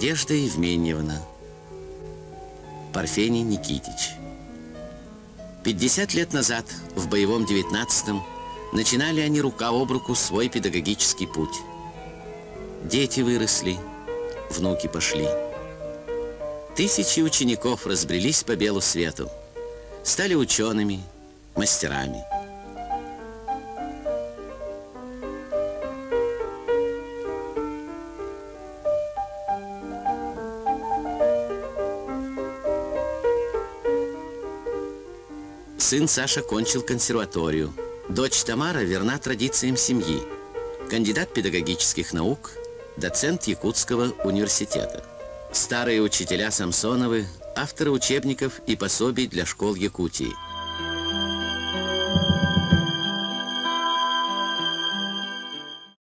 Надежда Евменьевна, Парфений Никитич. 50 лет назад, в боевом 19-м, начинали они рука об руку свой педагогический путь. Дети выросли, внуки пошли. Тысячи учеников разбрелись по белу свету, стали учеными, мастерами. Сын Саша кончил консерваторию. Дочь Тамара верна традициям семьи. Кандидат педагогических наук, доцент Якутского университета. Старые учителя Самсоновы, авторы учебников и пособий для школ Якутии.